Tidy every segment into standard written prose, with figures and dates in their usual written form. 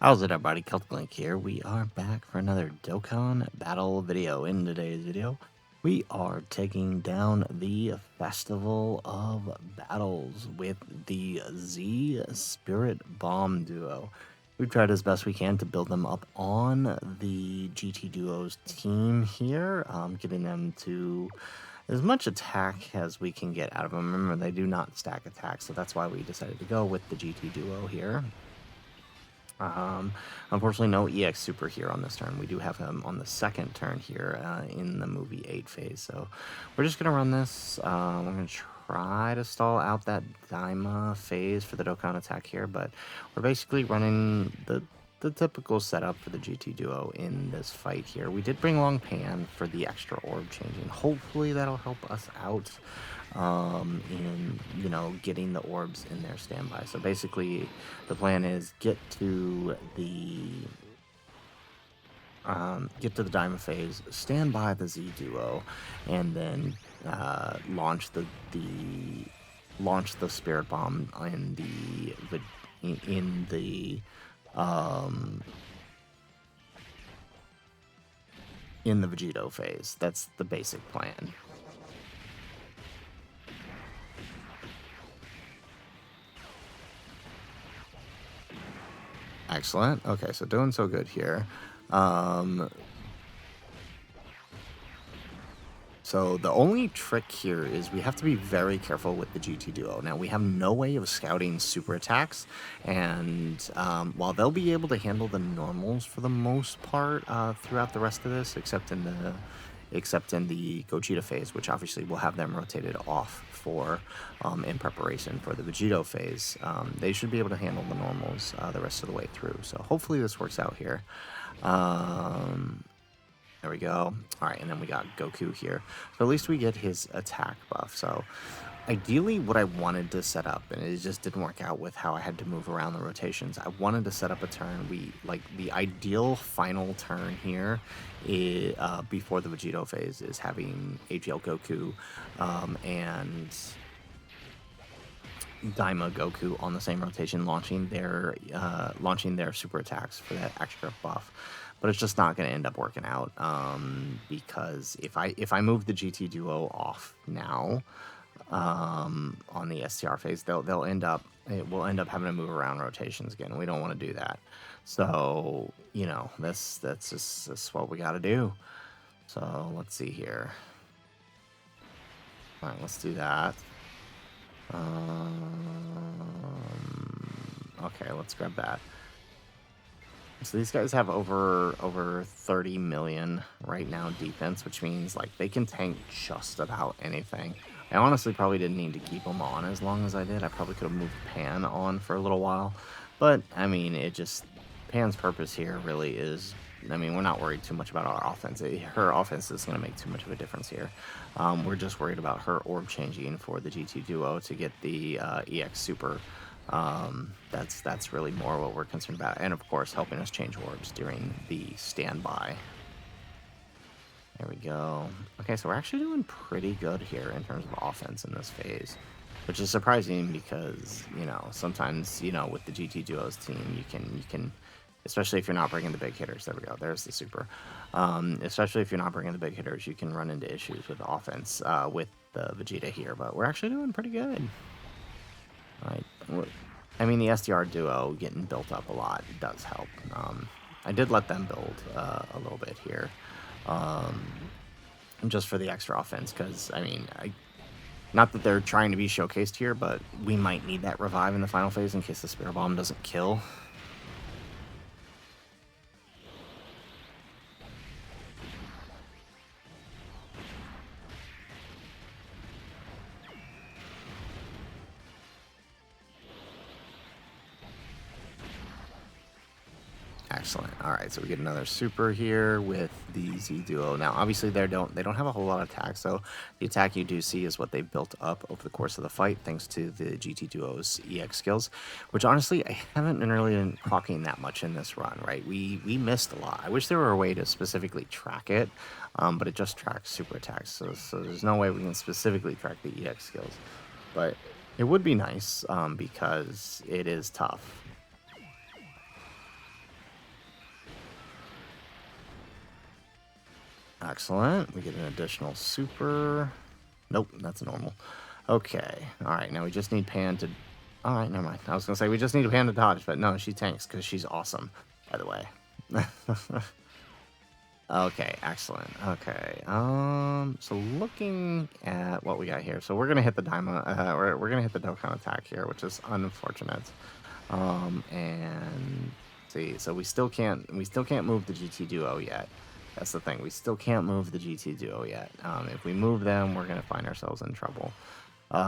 How's it everybody, Celtic Link here. We are back for another Dokkan Battle video. In today's video, we are taking down the Festival of Battles with the Z Spirit Bomb duo. We've tried as best we can to build them up on the GT Duo's team here, getting them to as much attack as we can get out of them. Remember, they do not stack attack, so that's why we decided to go with the GT Duo here. Unfortunately, no EX Super here on this turn. We do have him on the second turn here in the movie 8 phase. So we're just going to run this. We're going to try to stall out that Daima phase for the Dokkan attack here, but we're basically running the typical setup for the GT duo in this fight here. We did bring along Pan for the extra orb changing. Hopefully that'll help us out in, you know, getting the orbs in their standby. So basically the plan is get to the Diamond phase, stand by the Z duo, and then launch the Spirit Bomb in the Vegito phase. That's the basic plan. Excellent. Okay, so doing so good here. So the only trick here is we have to be very careful with the GT duo. Now, we have no way of scouting super attacks, and while they'll be able to handle the normals for the most part throughout the rest of this, except in the Gogeta phase, which obviously will have them rotated off for in preparation for the Vegito phase. They should be able to handle the normals the rest of the way through. So hopefully this works out here. There we go. All right, and then we got Goku here. So at least we get his attack buff. So ideally what I wanted to set up, and it just didn't work out with how I had to move around the rotations, I wanted to set up a turn. The ideal final turn here is, before the Vegito phase, is having AGL Goku and Daima Goku on the same rotation, launching their super attacks for that extra buff. But it's just not going to end up working out because if I move the GT duo off now on the STR phase, it will end up having to move around rotations again. We don't want to do that. So you know, that's just what we got to do. So let's see here. All right, let's do that. Okay, let's grab that. So these guys have over 30 million right now defense, which means like they can tank just about anything. I honestly probably didn't need to keep them on as long as I did. I probably could have moved Pan on for a little while, but I mean, Pan's purpose here really is, I mean, we're not worried too much about our offense. Her offense is going to make too much of a difference here. We're just worried about her orb changing for the GT duo to get the EX Super. That's really more what we're concerned about, and of course helping us change orbs during the standby. There we go. Okay, so we're actually doing pretty good here in terms of offense in this phase, which is surprising because, you know, sometimes, you know, with the GT duos team, you can especially if you're not bringing the big hitters. There we go. There's the super. Especially if you're not bringing the big hitters, you can run into issues with the offense with the Vegeta here, but we're actually doing pretty good. I mean, the SDR duo getting built up a lot does help. I did let them build a little bit here, just for the extra offense, because, I mean, not that they're trying to be showcased here, but we might need that revive in the final phase in case the Spirit Bomb doesn't kill. Excellent. All right, so we get another super here with the Z duo. Now, obviously, they don't have a whole lot of attack, so the attack you do see is what they've built up over the course of the fight, thanks to the GT duo's EX skills, which honestly I haven't been really clocking that much in this run. Right, we missed a lot. I wish there were a way to specifically track it, but it just tracks super attacks, so there's no way we can specifically track the EX skills. But it would be nice because it is tough. Excellent. We get an additional super. Nope, that's normal. Okay. All right, now we just need Pan to... All right, never mind. I was going to say we just need a Pan to dodge, but no, she tanks because she's awesome, by the way. Okay, excellent. Okay, so looking at what we got here, so we're gonna hit the we're gonna hit the Dokkan attack here, which is unfortunate. And see, so we still can't move the GT Duo yet. That's the thing. We still can't move the GT Duo yet. If we move them, we're gonna find ourselves in trouble. We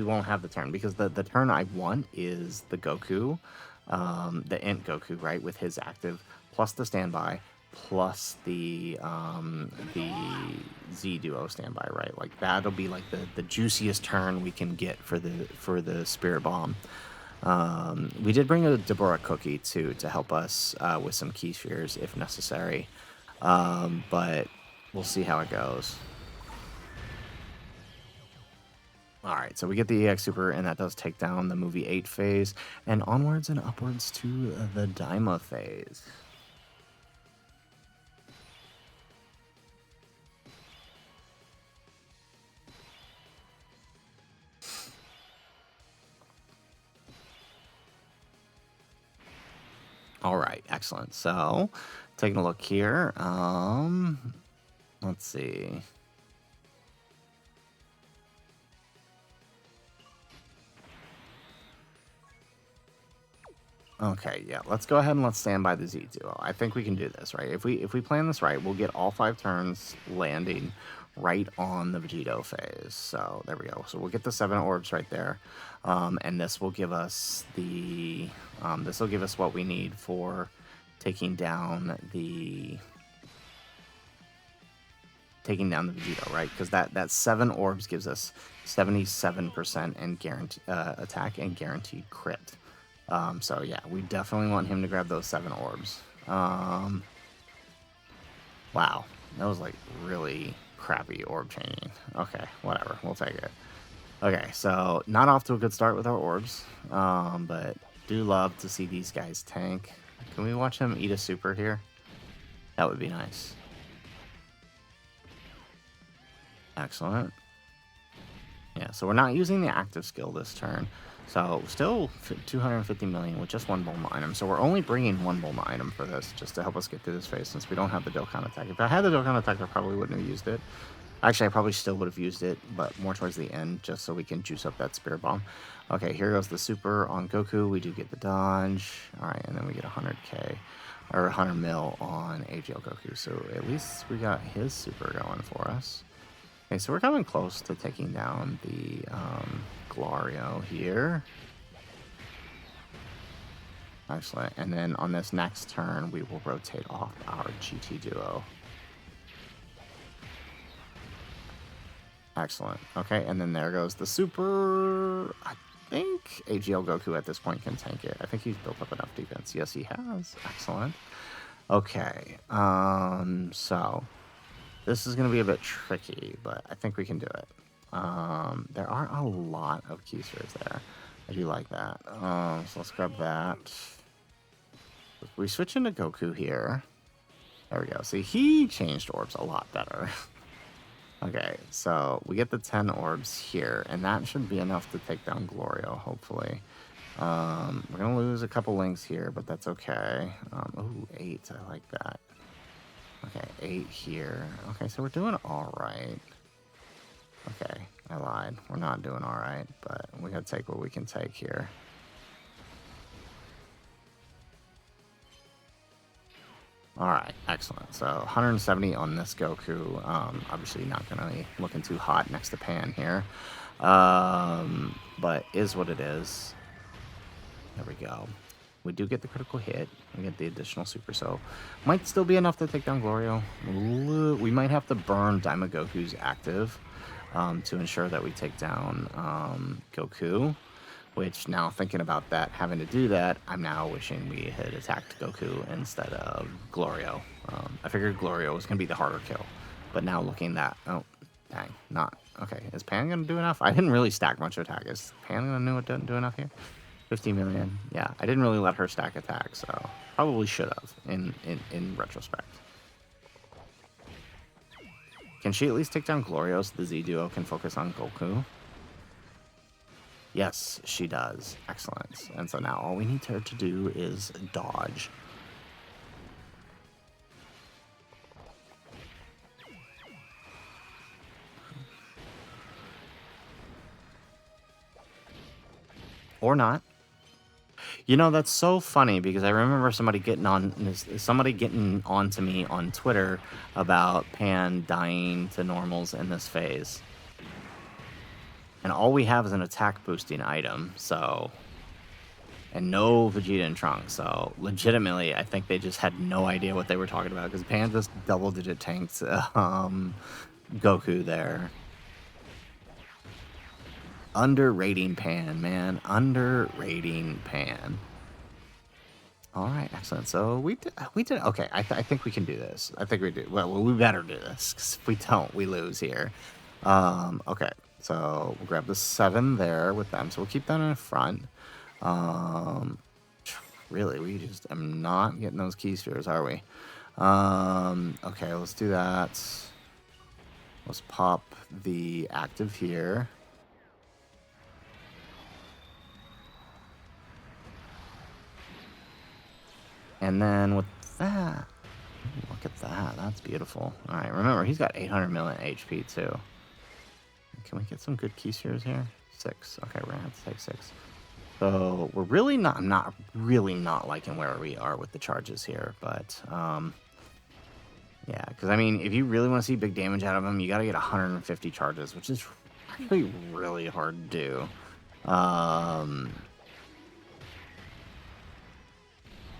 won't have the turn because the turn I want is the Goku, the Int Goku, right, with his active plus the standby plus the Z Duo standby, right? Like that'll be like the juiciest turn we can get for the Spirit Bomb. We did bring a Deborah cookie too to help us with some key spheres if necessary, but we'll see how it goes. All right, so we get the EX Super, and that does take down the Movie 8 phase, and onwards and upwards to the Daima phase. All right, excellent. So, taking a look here, let's see. Okay, yeah, let's go ahead and let's stand by the Z Duo. I think we can do this, right? If we plan this right, we'll get all 5 turns landing right on the Vegeta phase. So there we go. So we'll get the 7 orbs right there, and this will give us the what we need for taking down the Vegeta, right? Because that 7 orbs gives us 77% and guarantee attack and guaranteed crit. So yeah, we definitely want him to grab those 7 orbs. Wow, that was like really crappy orb changing. Okay, whatever, we'll take it. Okay, so not off to a good start with our orbs, but do love to see these guys tank. Can we watch him eat a super here? That would be nice. Excellent. Yeah, so we're not using the active skill this turn. So still 250 million with just 1 Bulma item. So we're only bringing 1 Bulma item for this, just to help us get through this phase, since we don't have the Dokkan attack. If I had the Dokkan attack, I probably wouldn't have used it. Actually, I probably still would have used it, but more towards the end, just so we can juice up that Spirit Bomb. Okay, here goes the super on Goku. We do get the dodge. All right, and then we get 100k, or 100 mil on AGL Goku. So at least we got his super going for us. Okay, so we're coming close to taking down the Glario here. Excellent. And then on this next turn, we will rotate off our GT Duo. Excellent. Okay, and then there goes the super. I think AGL Goku at this point can tank it. I think he's built up enough defense. Yes, he has. Excellent. Okay, so this is going to be a bit tricky, but I think we can do it. There are a lot of key spheres there. I do like that. So let's grab that. If we switch into Goku here. There we go. See, he changed orbs a lot better. Okay, so we get the 10 orbs here, and that should be enough to take down Glorio, hopefully. We're going to lose a couple links here, but that's okay. Ooh, 8. I like that. Okay, 8 here. Okay, so we're doing all right. Okay, I lied. We're not doing all right, but we got to take what we can take here. All right, excellent. So 170 on this Goku. Obviously not going to be looking too hot next to Pan here. But is what it is. There we go. We do get the critical hit. We get the additional super, so might still be enough to take down Glorio. We might have to burn Daima Goku's active to ensure that we take down Goku. Which, now thinking about that, having to do that, I'm now wishing we had attacked Goku instead of Glorio. I figured Glorio was going to be the harder kill. But now looking that... Oh, dang, not... Okay, is Pan going to do enough? I didn't really stack much attack. Is Pan going to do enough here? 50 million. Yeah, I didn't really let her stack attack, so probably should have in retrospect. Can she at least take down Glorios so the Z duo can focus on Goku? Yes, she does. Excellent. And so now all we need her to do is dodge. Or not. You know, that's so funny because I remember somebody getting onto me on Twitter about Pan dying to normals in this phase. And all we have is an attack boosting item, so, and no Vegeta and Trunks, so legitimately I think they just had no idea what they were talking about because Pan just double digit tanked Goku there. Underrating Pan, man. Underrating Pan. All right, excellent. So we did okay. I think we can do this. I think we do. Well, we better do this because if we don't, we lose here. Okay, so we'll grab the 7 there with them. So we'll keep that in the front. Really, we just am not getting those key spheres, are we? Okay, let's do that. Let's pop the active here. And then with that, look at that. That's beautiful. All right, remember, he's got 800 million HP too. Can we get some good key spheres here? 6. Okay, we're gonna have to take 6. So we're really not, I'm not really not liking where we are with the charges here, but yeah, because I mean, if you really want to see big damage out of him, you got to get 150 charges, which is actually really hard to do.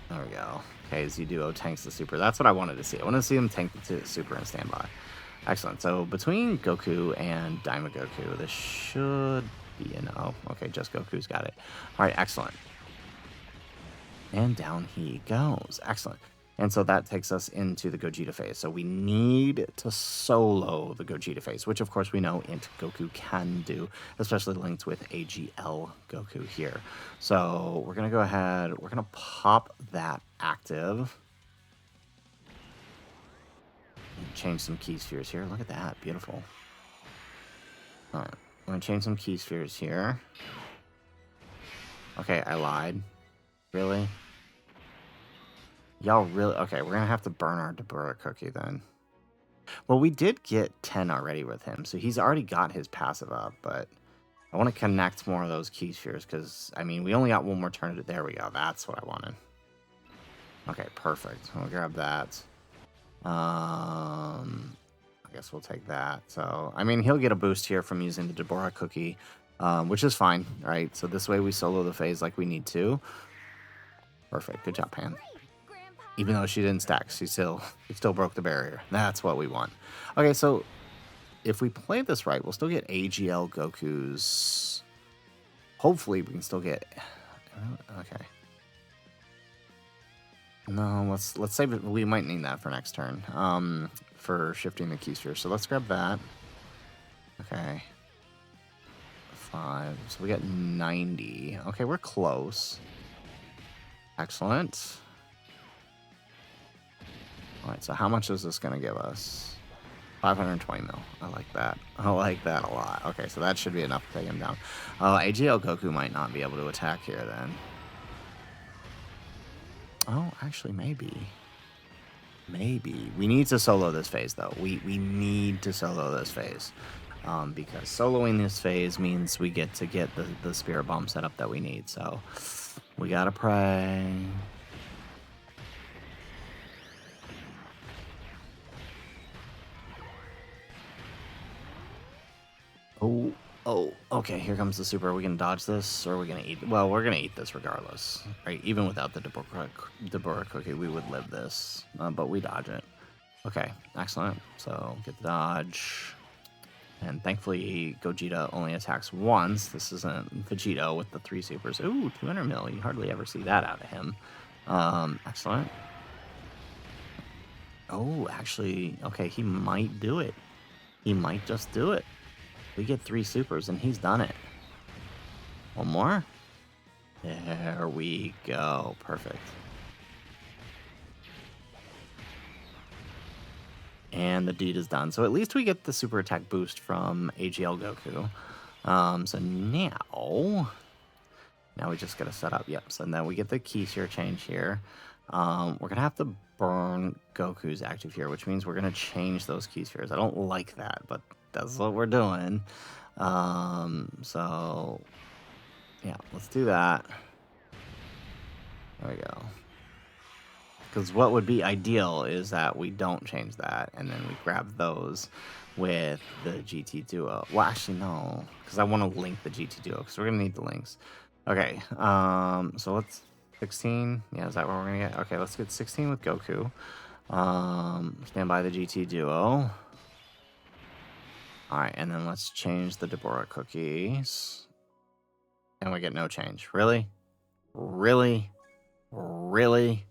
There we go. Okay, Z-Duo tanks the super. That's what I wanted to see. I wanted to see him tank the super and standby. Excellent. So between Goku and Daima Goku, this should be an O. Okay, just Goku's got it. All right, excellent. And down he goes. Excellent. And so that takes us into the Gogeta phase. So we need to solo the Gogeta phase, which of course we know Int Goku can do, especially linked with AGL Goku here. So we're going to go ahead, we're going to pop that active. And change some key spheres here. Look at that. Beautiful. All right. I'm going to change some key spheres here. Okay, I lied. Really? Y'all really... Okay, we're going to have to burn our Dabura cookie then. Well, we did get 10 already with him, so he's already got his passive up, but I want to connect more of those key spheres because, I mean, we only got one more turn to... There we go. That's what I wanted. Okay, perfect. I'll grab that. I guess we'll take that. So, I mean, he'll get a boost here from using the Dabura cookie, which is fine, right? So this way we solo the phase like we need to. Perfect. Good job, Pan. Even though she didn't stack, she still broke the barrier. That's what we want. Okay, so if we play this right, we'll still get AGL Goku's. Hopefully, we can still get. Okay. No, let's save it. We might need that for next turn. For shifting the key sphere. So let's grab that. Okay. 5. So we got 90. Okay, we're close. Excellent. All right, so how much is this going to give us? 520 mil. I like that. I like that a lot. Okay, so that should be enough to take him down. AGL Goku might not be able to attack here then. Oh, actually, maybe. Maybe. We need to solo this phase, though. We need to solo this phase. Because soloing this phase means we get to get the Spirit Bomb setup that we need. So, we gotta pray. Oh, okay, here comes the super. Are we going to dodge this, or are we going to eat? Well, we're going to eat this regardless, right? Even without the Dabura cookie, we would live this, but we dodge it. Okay, excellent. So, get the dodge. And thankfully, Gogeta only attacks once. This isn't Vegeta with the 3 supers. Ooh, 200 mil. You hardly ever see that out of him. Excellent. Oh, actually, okay, he might do it. He might just do it. We get 3 supers, and he's done it. One more. There we go. Perfect. And the deed is done. So at least we get the super attack boost from AGL Goku. So now we just got to set up. Yep. So now we get the key here change here. We're going to have to burn Goku's active here, which means we're going to change those keys here. I don't like that, but that's what we're doing. So yeah, let's do that. There we go. Because what would be ideal is that we don't change that, and then we grab those with the GT Duo. Well, actually, no, because I want to link the GT Duo, because we're going to need the links. Okay, so let's... 16? Yeah, is that what we're going to get? Okay, let's get 16 with Goku. Stand by the GT Duo. Alright, and then let's change the Deborah cookies. And we get no change. Really? Really? Really?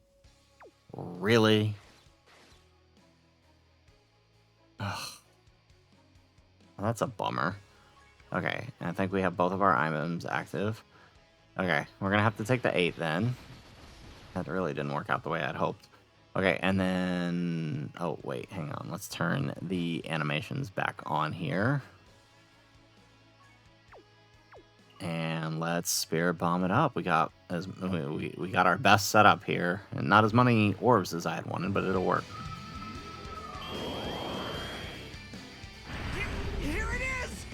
Really? Ugh. Well, that's a bummer. Okay, and I think we have both of our items active. Okay, we're gonna have to take the 8 then. That really didn't work out the way I'd hoped. Okay, and then... Oh, wait, hang on. Let's turn the animations back on here. And let's Spirit Bomb it up. We got we got our best setup here. And not as many orbs as I had wanted, but it'll work. Here it is!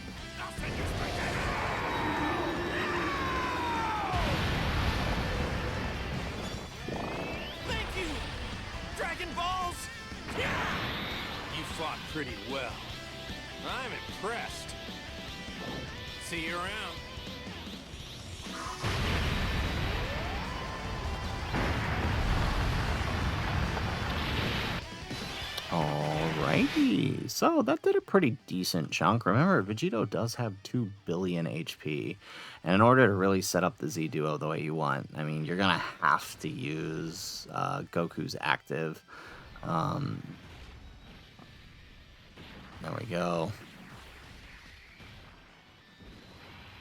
Thank you! Dragon Balls! You fought pretty well. I'm impressed. See you around. Alrighty, so that did a pretty decent chunk. Remember, Vegeta does have 2 billion HP, and in order to really set up the Z Duo the way you want, I mean, you're gonna have to use Goku's active. There we go.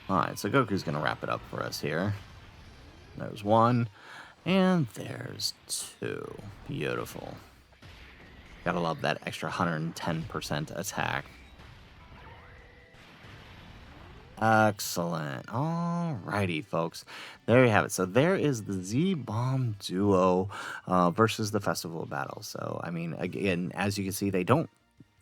Alright, so Goku's gonna wrap it up for us here. There's 1, and there's 2. Beautiful. Gotta love that extra 110% attack. Excellent. Alrighty, folks. There you have it. So there is the Z-Bomb Duo versus the Festival Battle. So, I mean, again, as you can see, they don't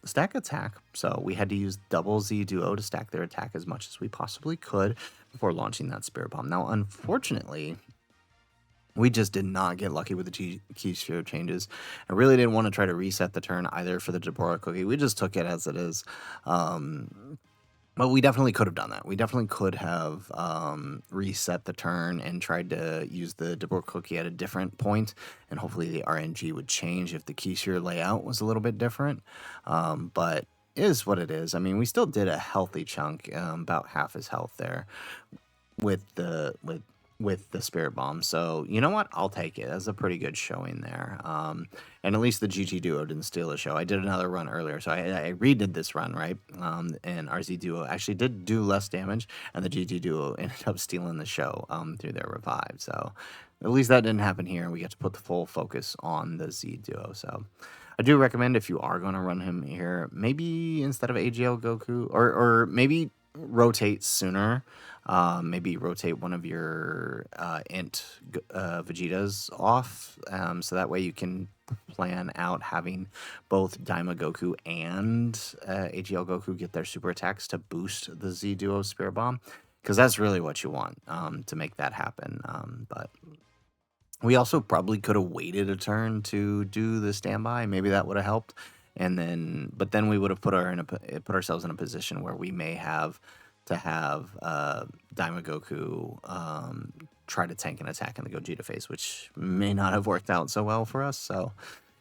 stack attack. So we had to use double Z Duo to stack their attack as much as we possibly could before launching that Spirit Bomb. Now, unfortunately... we just did not get lucky with the key sphere changes. I really didn't want to try to reset the turn either for the Deborah cookie. We just took it as it is. But we definitely could have done that. We definitely could have reset the turn and tried to use the Deborah cookie at a different point. And hopefully the RNG would change if the key sphere layout was a little bit different. But it is what it is. I mean, we still did a healthy chunk, about half his health there with the Spirit Bomb. So, you know what? I'll take it. That's a pretty good showing there. And at least the GT Duo didn't steal the show. I did another run earlier, so I redid this run, right? And RZ Duo actually did do less damage, and the GT Duo ended up stealing the show through their revive. So, at least that didn't happen here, and we get to put the full focus on the Z Duo. So, I do recommend if you are going to run him here, maybe instead of AGL Goku, or maybe rotate sooner. Maybe rotate one of your int Vegetas off, so that way you can plan out having both Daima Goku and AGL Goku get their super attacks to boost the Z Duo Spirit Bomb, because that's really what you want to make that happen. But we also probably could have waited a turn to do the standby. Maybe that would have helped. But then we would have put ourselves in a position where we may have to have Daima Goku try to tank an attack in the Gogeta phase, which may not have worked out so well for us. So,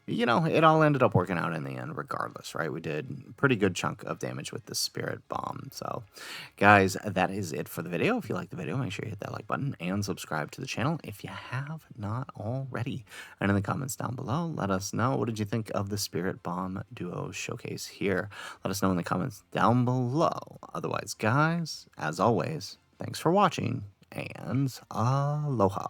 you know, it all ended up working out in the end regardless, right? We did a pretty good chunk of damage with the Spirit Bomb. So, guys, that is it for the video. If you like the video, make sure you hit that like button and subscribe to the channel if you have not already. And in the comments down below, let us know, what did you think of the Spirit Bomb Duo showcase here? Let us know in the comments down below. Otherwise, guys, as always, thanks for watching, and aloha.